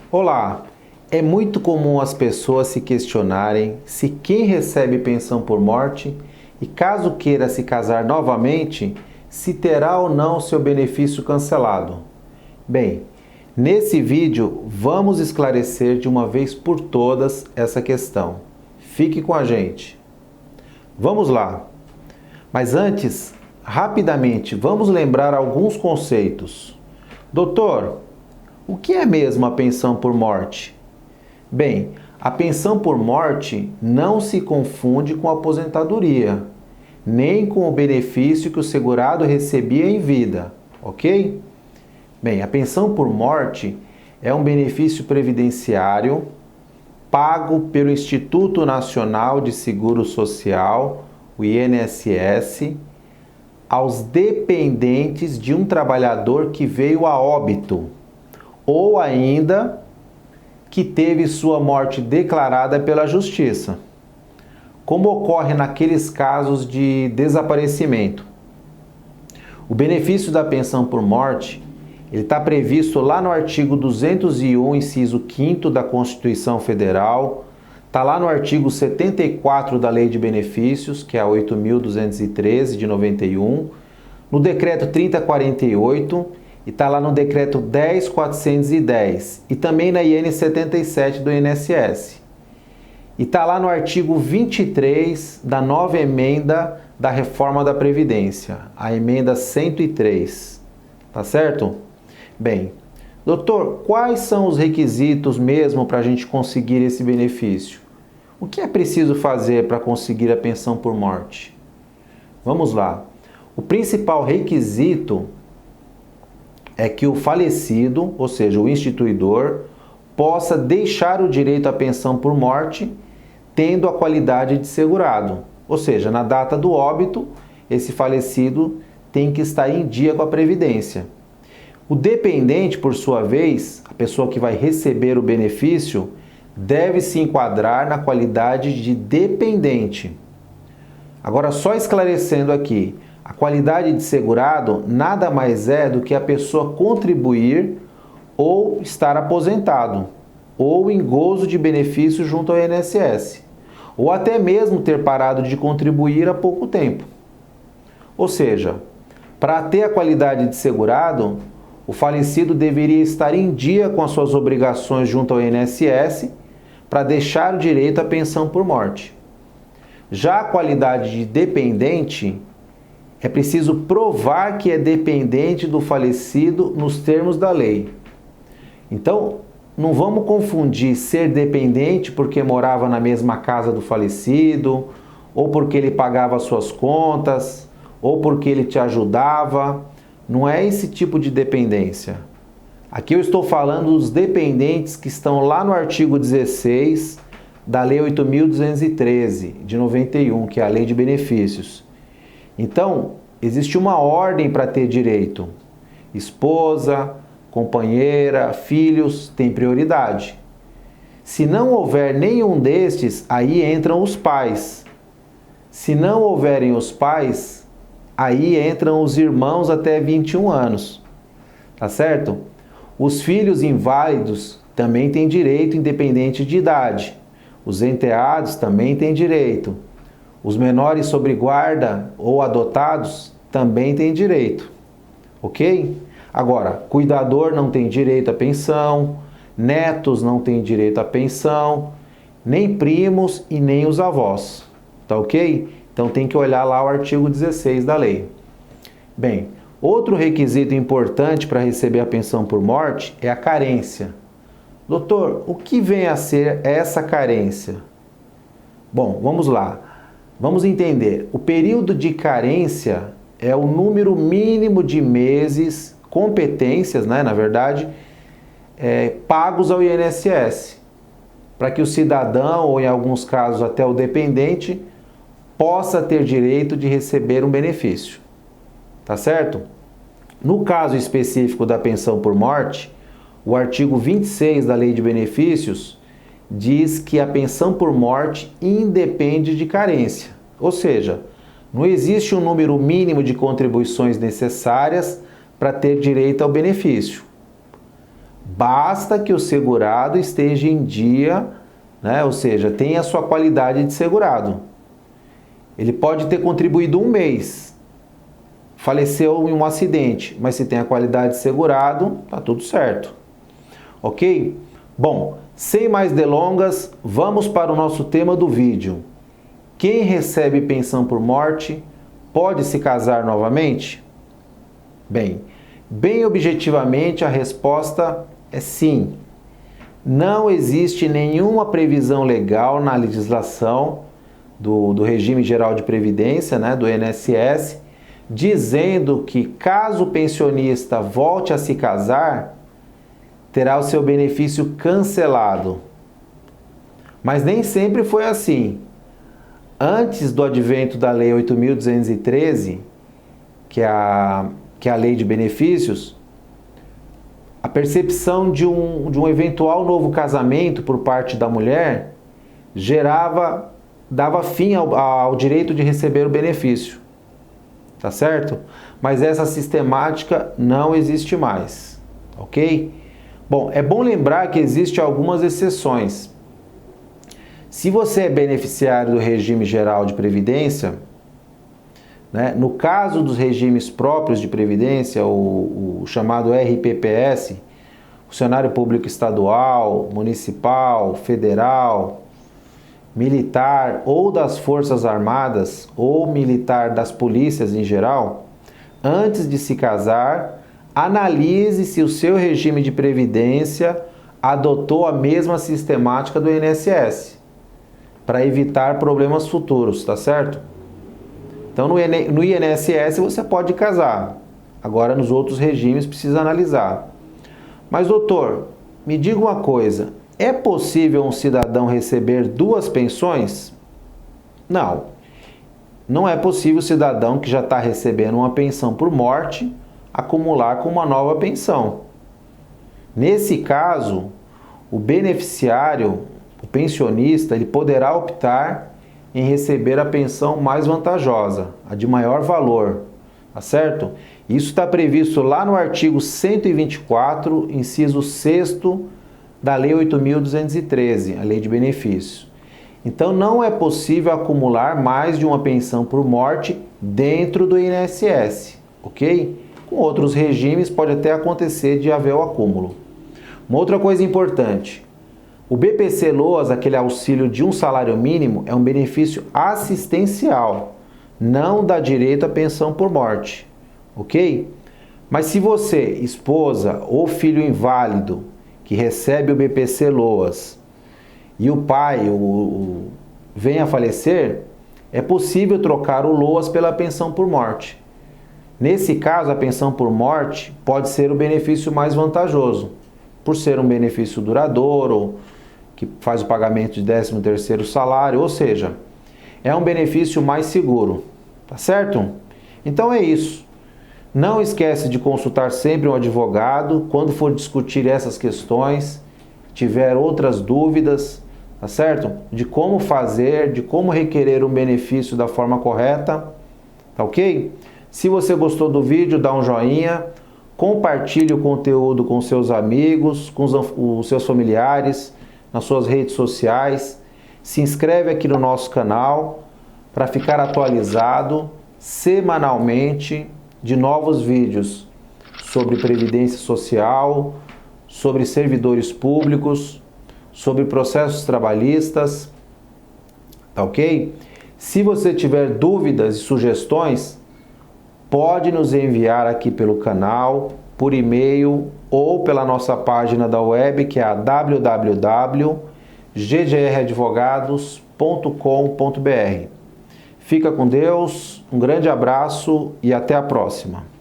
Olá! É muito comum as pessoas se questionarem se quem recebe pensão por morte e caso queira se casar novamente, se terá ou não seu benefício cancelado. Bem, nesse vídeo vamos esclarecer de uma vez por todas essa questão. Fique com a gente. Vamos lá! Mas antes, rapidamente, vamos lembrar alguns conceitos. Doutor, o que é mesmo a pensão por morte? Bem, a pensão por morte não se confunde com a aposentadoria, nem com o benefício que o segurado recebia em vida, ok? Bem, a pensão por morte é um benefício previdenciário pago pelo Instituto Nacional de Seguro Social, o INSS, aos dependentes de um trabalhador que veio a óbito, ou ainda que teve sua morte declarada pela Justiça, como ocorre naqueles casos de desaparecimento. O benefício da pensão por morte está previsto lá no artigo 201, inciso 5º da Constituição Federal, está lá no artigo 74 da Lei de Benefícios, que é a 8.213 de 91, no decreto 3048, e está lá no decreto 10.410 e também na IN 77 do INSS. E está lá no artigo 23 da nova emenda da reforma da Previdência, a emenda 103. Tá certo? Bem, doutor, quais são os requisitos mesmo para a gente conseguir esse benefício? O que é preciso fazer para conseguir a pensão por morte? Vamos lá. O principal requisito é que o falecido, ou seja, o instituidor, possa deixar o direito à pensão por morte, tendo a qualidade de segurado. Ou seja, na data do óbito, esse falecido tem que estar em dia com a Previdência. O dependente, por sua vez, a pessoa que vai receber o benefício, deve se enquadrar na qualidade de dependente. Agora, só esclarecendo aqui, a qualidade de segurado nada mais é do que a pessoa contribuir ou estar aposentado, ou em gozo de benefício junto ao INSS, ou até mesmo ter parado de contribuir há pouco tempo. Ou seja, para ter a qualidade de segurado, o falecido deveria estar em dia com as suas obrigações junto ao INSS para deixar o direito à pensão por morte. Já a qualidade de dependente, é preciso provar que é dependente do falecido nos termos da lei. Então, não vamos confundir ser dependente porque morava na mesma casa do falecido, ou porque ele pagava suas contas, ou porque ele te ajudava. Não é esse tipo de dependência. Aqui eu estou falando dos dependentes que estão lá no artigo 16 da Lei 8.213 de 91, que é a Lei de Benefícios. Então, existe uma ordem para ter direito. Esposa, companheira, filhos têm prioridade. Se não houver nenhum destes, aí entram os pais. Se não houverem os pais, aí entram os irmãos até 21 anos. Tá certo? Os filhos inválidos também têm direito independente de idade. Os enteados também têm direito. Os menores sob guarda ou adotados também têm direito, ok? Agora, cuidador não tem direito à pensão, netos não têm direito à pensão, nem primos e nem os avós, tá ok? Então tem que olhar lá o artigo 16 da lei. Bem, outro requisito importante para receber a pensão por morte é a carência. Doutor, o que vem a ser essa carência? Bom, vamos lá. Vamos entender, o período de carência é o número mínimo de meses, competências, na verdade, pagos ao INSS, para que o cidadão, ou em alguns casos até o dependente, possa ter direito de receber um benefício. Tá certo? No caso específico da pensão por morte, o artigo 26 da Lei de Benefícios diz que a pensão por morte independe de carência, ou seja, não existe um número mínimo de contribuições necessárias para ter direito ao benefício. Basta que o segurado esteja em dia, né? Ou seja, tenha a sua qualidade de segurado. Ele pode ter contribuído um mês, faleceu em um acidente, mas se tem a qualidade de segurado, tá tudo certo. Ok? Bom, sem mais delongas, vamos para o nosso tema do vídeo. Quem recebe pensão por morte pode se casar novamente? Bem objetivamente, a resposta é sim. Não existe nenhuma previsão legal na legislação do Regime Geral de Previdência, né, do INSS, dizendo que caso o pensionista volte a se casar, terá o seu benefício cancelado. Mas nem sempre foi assim. Antes do advento da Lei 8.213, que é a Lei de Benefícios, a percepção de um eventual novo casamento por parte da mulher dava fim ao direito de receber o benefício. Tá certo? Mas essa sistemática não existe mais. Ok? Bom, é bom lembrar que existem algumas exceções. Se você é beneficiário do regime geral de previdência, né, no caso dos regimes próprios de previdência, o chamado RPPS, funcionário público estadual, municipal, federal, militar ou das Forças Armadas ou militar das polícias em geral, antes de se casar, analise se o seu regime de previdência adotou a mesma sistemática do INSS, para evitar problemas futuros, tá certo? Então no INSS você pode casar, agora nos outros regimes precisa analisar. Mas doutor, me diga uma coisa, é possível um cidadão receber duas pensões? Não. Não é possível o cidadão que já está recebendo uma pensão por morte acumular com uma nova pensão. Nesse caso, o beneficiário, o pensionista, ele poderá optar em receber a pensão mais vantajosa, a de maior valor, tá certo? Isso está previsto lá no artigo 124, inciso 6º da Lei 8.213, a Lei de Benefícios. Então não é possível acumular mais de uma pensão por morte dentro do INSS, ok? Com outros regimes pode até acontecer de haver o acúmulo. Uma outra coisa importante, o BPC-Loas, aquele auxílio de um salário mínimo, é um benefício assistencial, não dá direito à pensão por morte, ok? Mas se você, esposa ou filho inválido, que recebe o BPC-Loas, e o pai vem a falecer, é possível trocar o Loas pela pensão por morte. Nesse caso, a pensão por morte pode ser o benefício mais vantajoso, por ser um benefício duradouro, que faz o pagamento de 13º salário, ou seja, é um benefício mais seguro, tá certo? Então é isso. Não esquece de consultar sempre um advogado quando for discutir essas questões, tiver outras dúvidas, tá certo? De como fazer, de como requerer um benefício da forma correta, tá ok? Se você gostou do vídeo, dá um joinha, compartilhe o conteúdo com seus amigos, com os seus familiares, nas suas redes sociais, se inscreve aqui no nosso canal para ficar atualizado semanalmente de novos vídeos sobre previdência social, sobre servidores públicos, sobre processos trabalhistas, tá ok? Se você tiver dúvidas e sugestões, pode nos enviar aqui pelo canal, por e-mail ou pela nossa página da web, que é a www.ggradvogados.com.br. Fica com Deus, um grande abraço e até a próxima.